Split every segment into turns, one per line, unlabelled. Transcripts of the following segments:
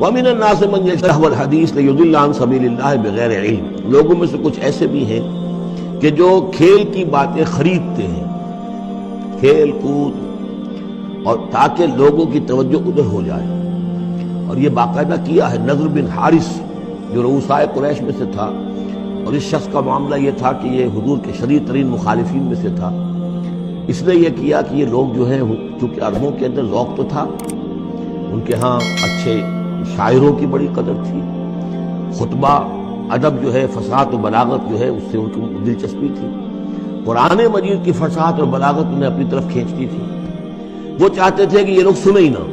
وَمِنَ النَّاسِ مَن يَشْتَهِي الْحَدِيثَ لِيُضِلَّ عَن سَبِيلِ اللَّهِ بِغَيْرِ عِلْمٍ، لوگوں میں سے کچھ ایسے بھی ہیں کہ جو کھیل کی باتیں خریدتے ہیں، کھیل کود، اور تاکہ لوگوں کی توجہ ادھر ہو جائے. اور یہ باقاعدہ کیا ہے. نضر بن حارث جو رؤسائے قریش میں سے تھا، اور اس شخص کا معاملہ یہ تھا کہ یہ حضور کے شدید ترین مخالفین میں سے تھا. اس نے یہ کیا کہ یہ لوگ جو ہیں، چونکہ عربوں کے اندر ذوق تو تھا، ان کے ہاں اچھے شاعروں کی بڑی قدر تھی، خطبہ ادب جو ہے، فصاحت و بلاغت جو ہے اس سے ان کی دلچسپی تھی. قرآن مجید کی فصاحت اور بلاغت انہیں اپنی طرف کھینچتی تھی. وہ چاہتے تھے کہ یہ لوگ سنیں ہی نہ.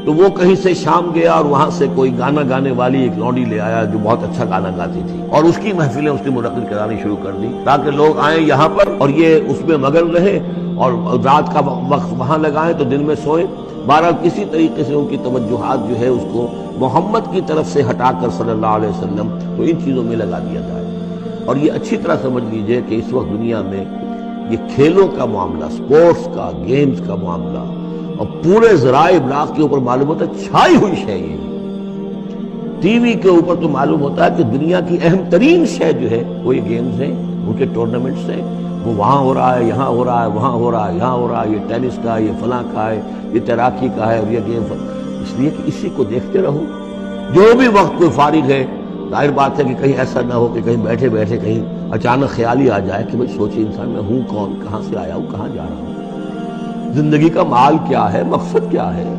تو وہ کہیں سے شام گیا اور وہاں سے کوئی گانا گانے والی ایک لونڈی لے آیا جو بہت اچھا گانا گاتی تھی، اور اس کی محفلیں اس نے منعقد کرانی شروع کر دی تاکہ لوگ آئیں یہاں پر اور یہ اس میں مگن رہے اور رات کا وقت وہاں لگائیں تو دن میں سوئیں. بہرحال کسی طریقے سے ان کی توجہات جو ہے اس کو محمد کی طرف سے ہٹا کر صلی اللہ علیہ وسلم تو ان چیزوں میں لگا دیا جائے. اور یہ اچھی طرح سمجھ لیجئے کہ اس وقت دنیا میں یہ کھیلوں کا معاملہ، سپورٹس کا، گیمز کا معاملہ، اور پورے ذرائع ابلاغ کے اوپر معلوم ہوتا ہے چھائی ہوئی شے. یہ ٹی وی کے اوپر تو معلوم ہوتا ہے کہ دنیا کی اہم ترین شے جو ہے وہ یہ گیمز ہیں، ان کے ٹورنامنٹس ہیں. وہ وہاں ہو رہا ہے، یہاں ہو رہا ہے، وہاں ہو رہا ہے، یہاں ہو رہا ہے، یہ ٹینس کا ہے، یہ فلاں کا ہے، یہ تیراکی کا ہے، اور یہ گیم. اس لیے کہ اسی کو دیکھتے رہو. جو بھی وقت کوئی فارغ ہے، ظاہر بات ہے کہ کہیں ایسا نہ ہو کہ کہیں بیٹھے بیٹھے کہیں اچانک خیال ہی آ جائے کہ بھئی سوچے انسان میں ہوں کون، کہاں سے آیا ہوں، کہاں جا رہا ہوں، زندگی کا مال کیا ہے، مقصد کیا ہے.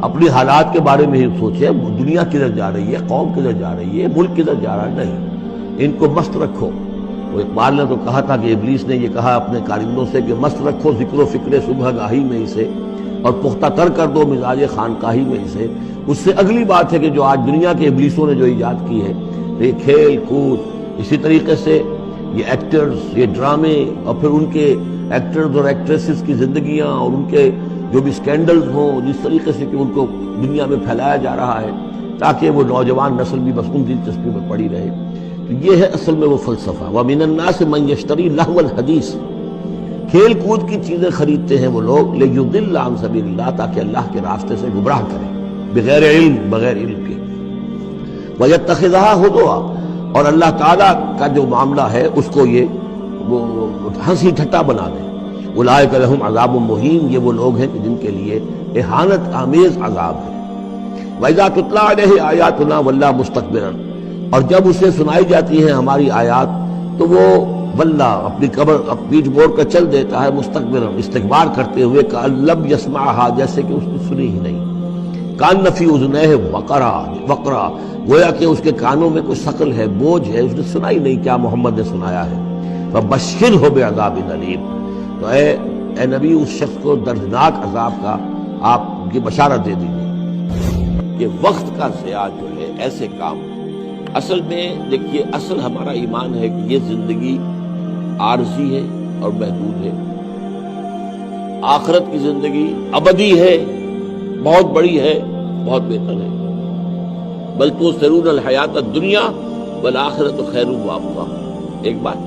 اپنی حالات کے بارے میں ہی سوچے، دنیا کدھر جا رہی ہے، قوم کدھر جا رہی ہے، ملک کدھر جا رہا ہے. نہیں، ان کو مست رکھو. وہ اقبال نے تو کہا تھا کہ ابلیس نے یہ کہا اپنے کارندوں سے کہ مست رکھو ذکر و فکر صبح گاہی میں اسے، اور پختہ تر کر دو مزاج خانقاہی میں اسے. اس سے اگلی بات ہے کہ جو آج دنیا کے ابلیسوں نے جو ایجاد کی ہے، یہ کھیل کود، اسی طریقے سے یہ ایکٹرز، یہ ڈرامے، اور پھر ان کے ایکٹرز اور ایکٹریسز کی زندگیاں اور ان کے جو بھی سکینڈلز ہوں، جس طریقے سے کہ ان کو دنیا میں پھیلایا جا رہا ہے تاکہ وہ نوجوان نسل بھی بس ان دلچسپی میں پڑی رہے. تو یہ ہے اصل میں وہ فلسفہ. وَمِنَ النَّاسِ مَن يَشْتَرِي لَهْوَ الْحَدِيثِ، کھیل کود کی چیزیں خریدتے ہیں وہ لوگ، لِيُضِلَّ عَن سَبِيلِ اللَّهِ، تاکہ اللہ کے راستے سے گمراہ کریں، بغیر علم، بغیر علم کے. وَيَتَّخِذَهَا هُزُوًا، اور اللہ تعالیٰ کا جو معاملہ ہے اس کو یہ وہ ہنسی ٹھٹا بنا دیں. اولئک لہم عذاب مہین، یہ وہ لوگ ہیں کہ جن کے لیے اہانت آمیز عذاب ہے. وَإِذَا تُتْلَىٰ عَلَيْهِ آيَاتُنَا وَلَّىٰ مُسْتَكْبِرًا، اور جب اسے سنائی جاتی ہیں ہماری آیات تو وہ ولّا اپنی قبر پیٹھ موڑ کر چل دیتا ہے، مستکبرًا، استکبار کرتے ہوئے، کأن لم یسمعها، جیسے کہ اس نے سنی ہی نہیں. کان فی اذنیہ وقرا، گویا کہ اس کے کانوں میں کوئی ثقل ہے، بوجھ ہے، اس نے سنا ہی نہیں کیا محمد نے سنایا ہے. فبشرہ بعذاب الیم، تو اے نبی اس شخص کو دردناک عذاب کا آپ کی بشارت دے دیجیے. کہ وقت کا ضیاع جو ہے ایسے کام، اصل میں دیکھیے اصل ہمارا ایمان ہے کہ یہ زندگی عارضی ہے اور محدود ہے. آخرت کی زندگی ابدی ہے، بہت بڑی ہے، بہت بہتر ہے. بل تؤثرون الحیات الدنیا والآخرۃ خیر وابقیٰ. ایک بات،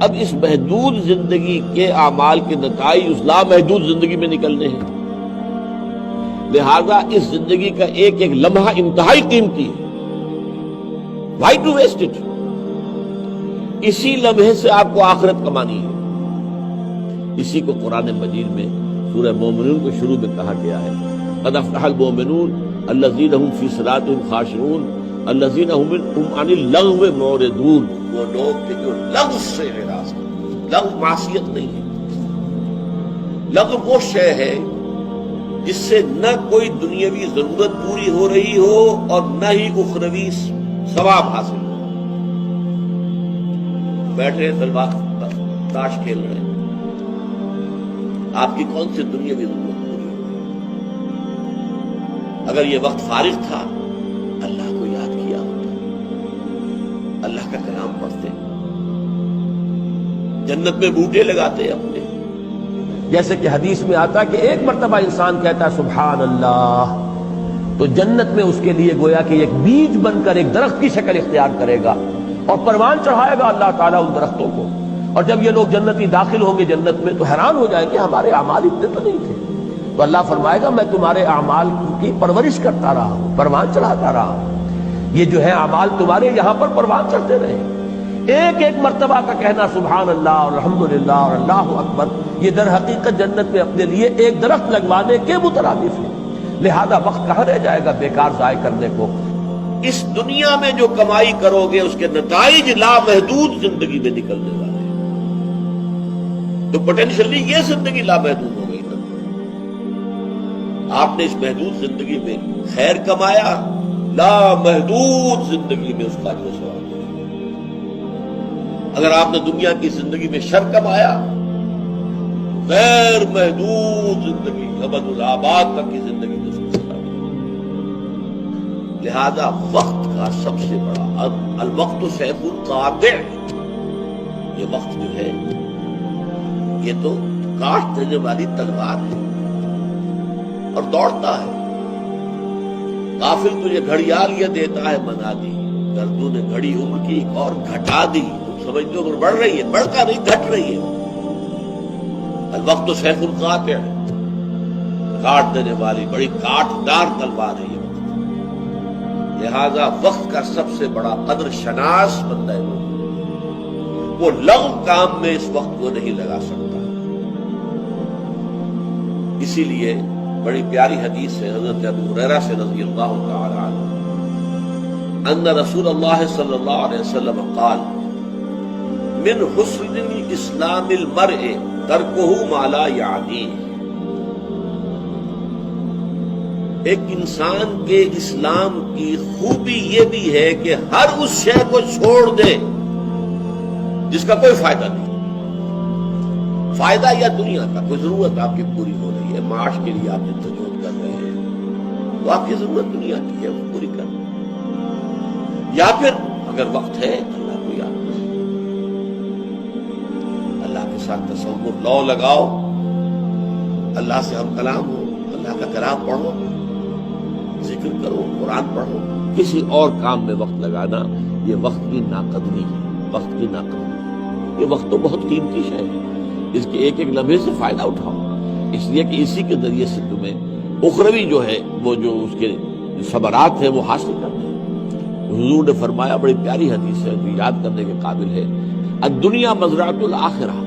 اب اس محدود زندگی کے اعمال کے نتائج اس لامحدود زندگی میں نکلنے ہیں. لہذا اس زندگی کا ایک ایک لمحہ انتہائی قیمتی ہے. Why to waste it؟ اسی لمحے سے آپ کو آخرت کمانی ہے. اسی کو قرآن مجید میں سورہ مومنون کے شروع میں کہا گیا ہے، قد افلح المؤمنون الذین هم فی صلاتهم خاشعون الذین هم عن اللغو معرضون. وہ لوگ کہ جو لغو سے اعراض کرتے. لغو معصیت نہیں ہے، لغو وہ شے ہے جس سے نہ کوئی دنیاوی ضرورت پوری ہو رہی ہو اور نہ ہی اخروی ثواب حاصل ہو. بیٹھ رہے تلوار تاش کھیل رہے ہیں، آپ کی کون سی دنیاوی ضرورت پوری ہو؟ اگر یہ وقت فارغ تھا اللہ کو یاد کیا ہوتا، اللہ کا کلام پڑھتے، جنت میں بوٹے لگاتے اپنے. جیسے کہ حدیث میں آتا ہے کہ ایک مرتبہ انسان کہتا ہے سبحان اللہ، تو جنت میں اس کے لیے گویا کہ ایک بیج بن کر ایک درخت کی شکل اختیار کرے گا اور پروان چڑھائے گا اللہ تعالیٰ ان درختوں کو. اور جب یہ لوگ جنتی داخل ہوں گے جنت میں تو حیران ہو جائیں گے ہمارے اعمال اتنے تو نہیں تھے. تو اللہ فرمائے گا میں تمہارے اعمال کی پرورش کرتا رہا ہوں، پروان چڑھاتا رہا ہوں، یہ جو ہے اعمال تمہارے یہاں پر پروان چڑھتے رہے۔ ایک ایک مرتبہ کا کہنا سبحان اللہ اور الحمدللہ اور اللہ اکبر، یہ در حقیقت جنت میں اپنے لیے ایک درخت لگوانے کے مترادف ہے۔ لہذا وقت کہاں رہ جائے گا بیکار ضائع کرنے کو۔ اس دنیا میں جو کمائی کرو گے اس کے نتائج لامحدود زندگی میں نکلنے والے ہیں، تو پوٹینشلی یہ زندگی لامحدود ہو گئی۔ آپ نے اس محدود زندگی میں خیر کمایا، لامحدود زندگی میں اس کا جو ثواب ہے۔ اگر آپ نے دنیا کی زندگی میں شر کمایا، غیر محدود زندگی ابد الآباد تک کی زندگی میں اس کو سزا ملے۔ لہذا وقت کا سب سے بڑا الوقت سیف قاطع، یہ وقت جو ہے یہ تو کاٹ دینے والی تلوار ہے اور دوڑتا ہے۔ غافل تجھے گھڑیال یہ دیتا ہے منا دی، دردوں نے گھڑی عمر کی اور گھٹا دی، تم سمجھتے ہو بڑھ رہی ہے، بڑھ کر نہیں گھٹ رہی ہے۔ الوقت سیف القاطع، کاٹ دینے والی بڑی کاٹ دار تلوار ہے یہ وقت۔ لہذا وقت کا سب سے بڑا قدر شناس بندہ ہے وہ لغو کام میں اس وقت کو نہیں لگا سکتا۔ اسی لیے بڑی پیاری حدیث ہے حضرت ابو ہریرہ سے رضی اللہ تعالی عنہ ان رسول اللہ صلی اللہ علیہ وسلم قال من حسن اسلام المرء ترکہ ما لا یعنیہ، ایک انسان کے اسلام کی خوبی یہ بھی ہے کہ ہر اس شے کو چھوڑ دے جس کا کوئی فائدہ نہیں۔ فائدہ یا دنیا کا کوئی ضرورت آپ کی پوری ہو رہی ہے، معاش کے لیے آپ جدوجہد کر رہے ہیں، تو آپ کی ضرورت دنیا کی ہے وہ پوری کر رہے ہیں، یا پھر اگر وقت ہے اللہ کو یاد کرو، اللہ کے ساتھ تصور لو لگاؤ، اللہ سے ہم کلام ہو، اللہ کا کلام پڑھو، ذکر کرو، قرآن پڑھو۔ کسی اور کام میں وقت لگانا یہ وقت کی ناقدری ہے، وقت کی ناقدری۔ یہ وقت تو بہت قیمتی شے ہے، اس کے ایک ایک لمحے سے فائدہ اٹھاؤ، اس لیے کہ اسی کے ذریعے سے تمہیں اخروی جو ہے وہ جو اس کے ثمرات ہیں وہ حاصل کرنے ہیں۔ حضور نے فرمایا، بڑی پیاری حدیث ہے جو یاد کرنے کے قابل ہے، الدنیا مزرعۃ الآخرہ،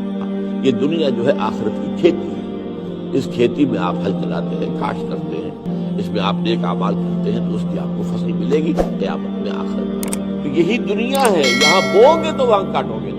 یہ دنیا جو ہے آخرت کی کھیتی ہے، اس کھیتی میں آپ ہل چلاتے ہیں، کاشت کرتے ہیں، اس میں آپ نیک اعمال کرتے ہیں تو اس کی آپ کو فصل ملے گی قیامت میں آخرت۔ تو یہی دنیا ہے، یہاں بوؤ گے تو وہاں کاٹو گے۔